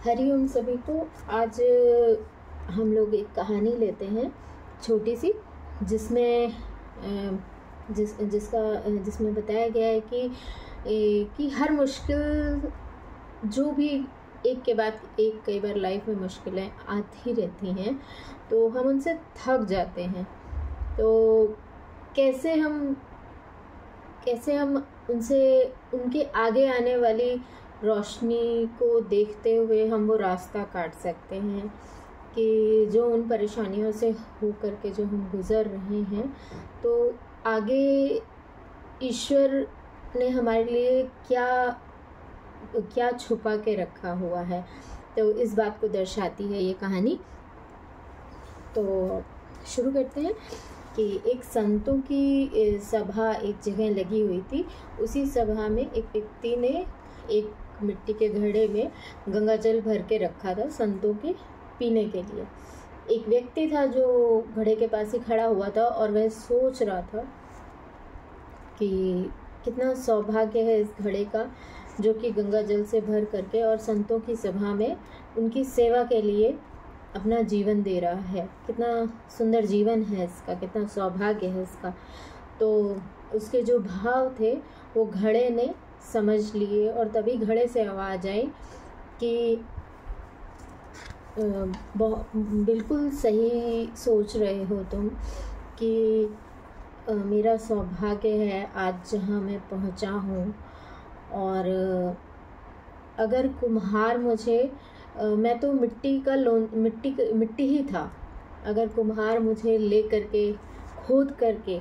हरिओम सभी को। आज हम लोग एक कहानी लेते हैं छोटी सी, जिसमें जिसमें बताया गया है कि हर मुश्किल जो भी एक के बाद एक कई बार लाइफ में मुश्किलें आती रहती हैं, तो हम उनसे थक जाते हैं। तो कैसे हम उनके आगे आने वाली रोशनी को देखते हुए हम वो रास्ता काट सकते हैं कि जो उन परेशानियों से हो करके जो हम गुज़र रहे हैं, तो आगे ईश्वर ने हमारे लिए क्या छुपा के रखा हुआ है। तो इस बात को दर्शाती है ये कहानी। तो शुरू करते हैं कि एक संतों की सभा एक जगह लगी हुई थी। उसी सभा में एक व्यक्ति ने एक मिट्टी के घड़े में गंगा जल भर के रखा था संतों के पीने के लिए। एक व्यक्ति था जो घड़े के पास ही खड़ा हुआ था और वह सोच रहा था कि कितना सौभाग्य है इस घड़े का, जो कि गंगा जल से भर करके और संतों की सभा में उनकी सेवा के लिए अपना जीवन दे रहा है। कितना सुंदर जीवन है इसका, कितना सौभाग्य है इसका। तो उसके जो भाव थे वो घड़े ने समझ लिए, और तभी घड़े से आवाज़ आई कि बिल्कुल सही सोच रहे हो तुम कि मेरा सौभाग्य है आज जहाँ मैं पहुँचा हूँ। और अगर कुम्हार मैं तो मिट्टी ही था। अगर कुम्हार मुझे ले करके खोद करके,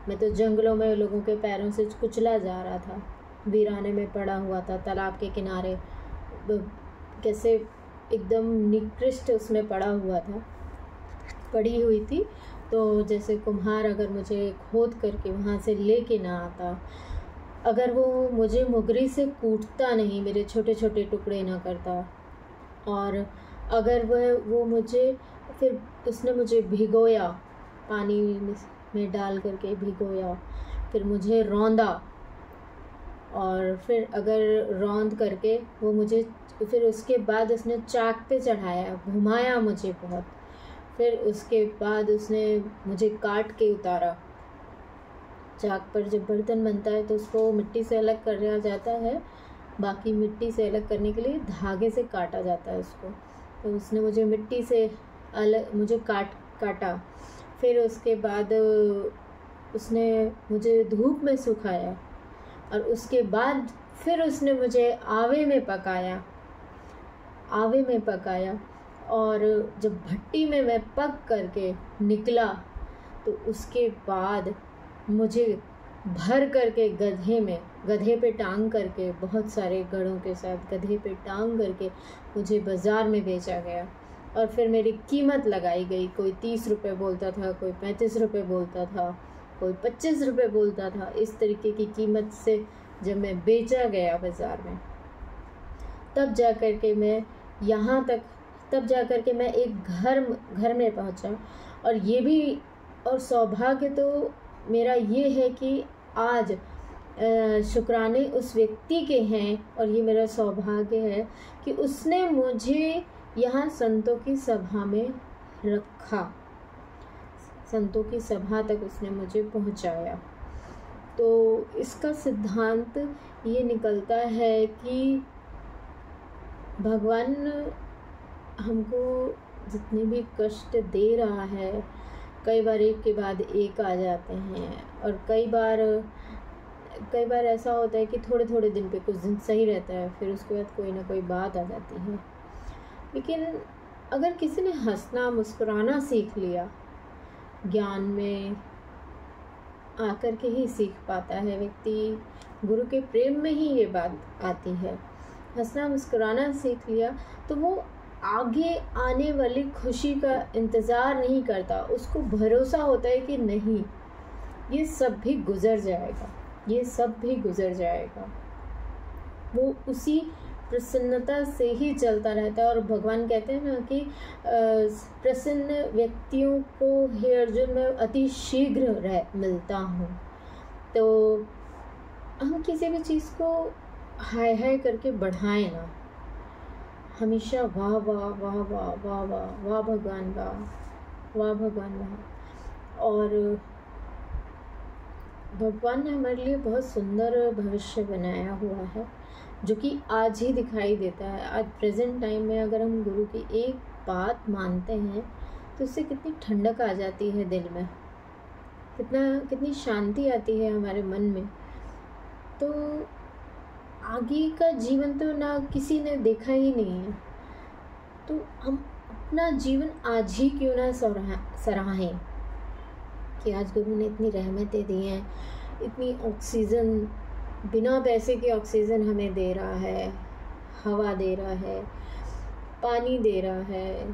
मैं तो जंगलों में लोगों के पैरों से कुचला जा रहा था, वीराने में पड़ा हुआ था, तालाब के किनारे कैसे एकदम निकृष्ट उसमें पड़ी हुई थी। तो जैसे कुम्हार अगर मुझे खोद करके वहाँ से लेके ना आता, अगर वो मुझे मुगरी से कूटता नहीं, मेरे छोटे छोटे टुकड़े ना करता, और अगर वो मुझे फिर उसने मुझे भिगोया, पानी में डाल करके भिगोया, फिर मुझे रौंदा, और फिर अगर रौंद करके वो मुझे फिर उसके बाद उसने चाक पे चढ़ाया, घुमाया मुझे बहुत, फिर उसके बाद उसने मुझे काट के उतारा। चाक पर जब बर्तन बनता है तो उसको मिट्टी से अलग कर जाता है, बाकी मिट्टी से अलग करने के लिए धागे से काटा जाता है उसको। तो उसने मुझे मिट्टी से अलग काटा। फिर उसके बाद उसने मुझे धूप में सुखाया, और उसके बाद फिर उसने मुझे आवे में पकाया। और जब भट्टी में मैं पक करके निकला, तो उसके बाद मुझे भर करके गधे पे टांग करके, बहुत सारे गढ़ों के साथ गधे पे टांग करके मुझे बाज़ार में बेचा गया। और फिर मेरी कीमत लगाई गई। कोई 30 रुपये बोलता था, कोई 35 रुपये बोलता था, कोई 25 रुपये बोलता था। इस तरीके की कीमत से जब मैं बेचा गया बाज़ार में, तब जा कर के मैं एक घर में पहुंचा। और सौभाग्य तो मेरा ये है कि आज शुक्राने उस व्यक्ति के हैं, और ये मेरा सौभाग्य है कि उसने मुझे यहाँ संतों की सभा में रखा, संतों की सभा तक उसने मुझे पहुँचाया। तो इसका सिद्धांत ये निकलता है कि भगवान हमको जितने भी कष्ट दे रहा है, कई बार एक के बाद एक आ जाते हैं, और कई बार ऐसा होता है कि थोड़े थोड़े दिन पे कुछ दिन सही रहता है, फिर उसके बाद कोई ना कोई बात आ जाती है। लेकिन अगर किसी ने हंसना मुस्कुराना सीख लिया, ज्ञान में आकर के ही सीख पाता है व्यक्ति, गुरु के प्रेम में ही ये बात आती है। हंसना मुस्कुराना सीख लिया तो वो आगे आने वाली खुशी का इंतज़ार नहीं करता। उसको भरोसा होता है कि नहीं, ये सब भी गुज़र जाएगा। वो उसी प्रसन्नता से ही चलता रहता है। और भगवान कहते हैं ना कि प्रसन्न व्यक्तियों को हे अर्जुन मैं अति शीघ्र मिलता हूँ। तो हम किसी भी चीज़ को हाय हाय करके बढ़ाएं ना, हमेशा वाह वाह वाह वाह वाह वाह वाह भगवान वाह, वाह भगवान वाह। और भगवान ने हमारे लिए बहुत सुंदर भविष्य बनाया हुआ है, जो कि आज ही दिखाई देता है। आज प्रेजेंट टाइम में अगर हम गुरु की एक बात मानते हैं तो उससे कितनी ठंडक आ जाती है दिल में, कितनी शांति आती है हमारे मन में। तो आगे का जीवन तो ना किसी ने देखा ही नहीं है, तो हम अपना जीवन आज ही क्यों ना सराहें कि आज गुरु ने इतनी रहमतें दी हैं, इतनी ऑक्सीजन, बिना पैसे के ऑक्सीजन हमें दे रहा है, हवा दे रहा है, पानी दे रहा है,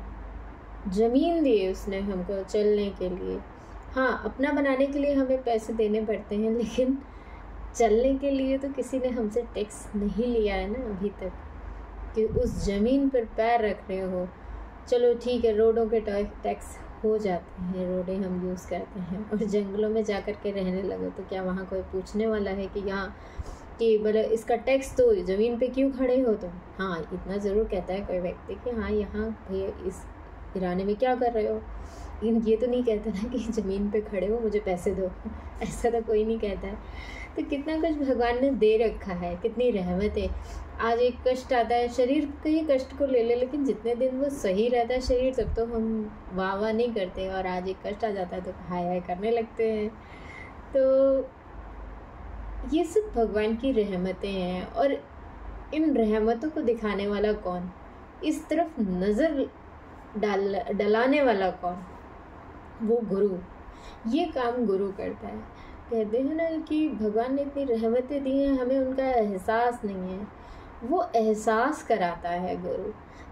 ज़मीन दी है उसने हमको चलने के लिए। हाँ, अपना बनाने के लिए हमें पैसे देने पड़ते हैं, लेकिन चलने के लिए तो किसी ने हमसे टैक्स नहीं लिया है ना अभी तक, कि उस ज़मीन पर पैर रख रहे हो। चलो ठीक है, रोडों के टैक्स हो जाते हैं, रोडें हम यूज़ करते हैं, और जंगलों में जा कर के रहने लगे तो क्या वहाँ कोई पूछने वाला है कि यहाँ कि बोले इसका टैक्स तो ज़मीन पे क्यों खड़े हो तुम? हाँ, इतना ज़रूर कहता है कोई व्यक्ति कि हाँ यहाँ भैया इस ईरानी में क्या कर रहे हो, लेकिन ये तो नहीं कहता ना कि ज़मीन पे खड़े हो मुझे पैसे दो ऐसा तो कोई नहीं कहता है। तो कितना कुछ भगवान ने दे रखा है, कितनी रहमत है। आज एक कष्ट आता है, शरीर के ही कष्ट को ले ले, लेकिन जितने दिन वो सही रहता है शरीर तब तो हम वाह वाह नहीं करते, और आज एक कष्ट आ जाता है तो हाय हाय करने लगते हैं। तो ये सब भगवान की रहमतें हैं, और इन रहमतों को दिखाने वाला कौन, इस तरफ नज़र डलाने वाला कौन? वो गुरु। ये काम गुरु करता है। कहते हैं ना कि भगवान ने इतनी रहमतें दी हैं, हमें उनका एहसास नहीं है, वो एहसास कराता है गुरु।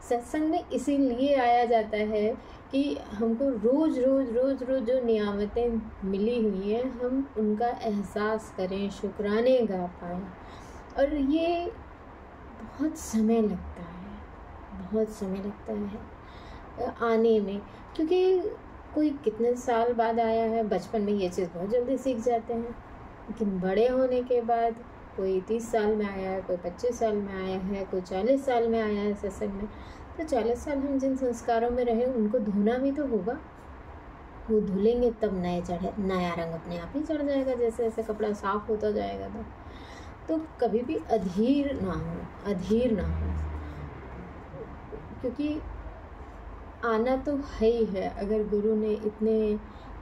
सत्संग में इसीलिए आया जाता है कि हमको रोज़ रोज़ रोज़ रोज़ जो नियामतें मिली हुई हैं हम उनका एहसास करें, शुक्राने गा पाएँ। और ये बहुत समय लगता है, बहुत समय लगता है आने में, क्योंकि कोई कितने साल बाद आया है, बचपन में ये चीज़ बहुत जल्दी सीख जाते हैं, लेकिन बड़े होने के बाद कोई 30 साल में आया है, कोई 25 साल में आया है, कोई 40 साल में आया है सत्संग में। तो 40 साल हम जिन संस्कारों में रहे उनको धोना भी तो होगा, वो धुलेंगे तब नया रंग अपने आप ही चढ़ जाएगा, जैसे जैसे कपड़ा साफ होता जाएगा। तो कभी भी अधीर ना हो, क्योंकि आना तो है ही है। अगर गुरु ने इतने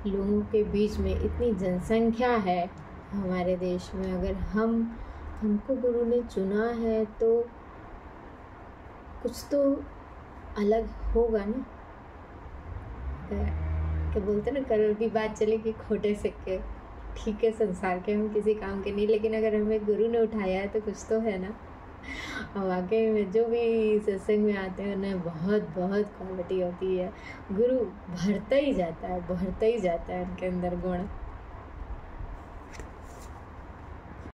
लोगों के बीच में, इतनी जनसंख्या है हमारे देश में, अगर हमको गुरु ने चुना है तो कुछ तो अलग होगा ना। क्या बोलते ना, करोड़ की बात चले कि खोटे सिक्के, ठीक है संसार के हम किसी काम के नहीं, लेकिन अगर हमें गुरु ने उठाया है तो कुछ तो है ना। और वाकई में जो भी सत्संग में आते हैं उन्हें बहुत बहुत क्वालिटी होती है। गुरु भरता ही जाता है उनके अंदर गुण।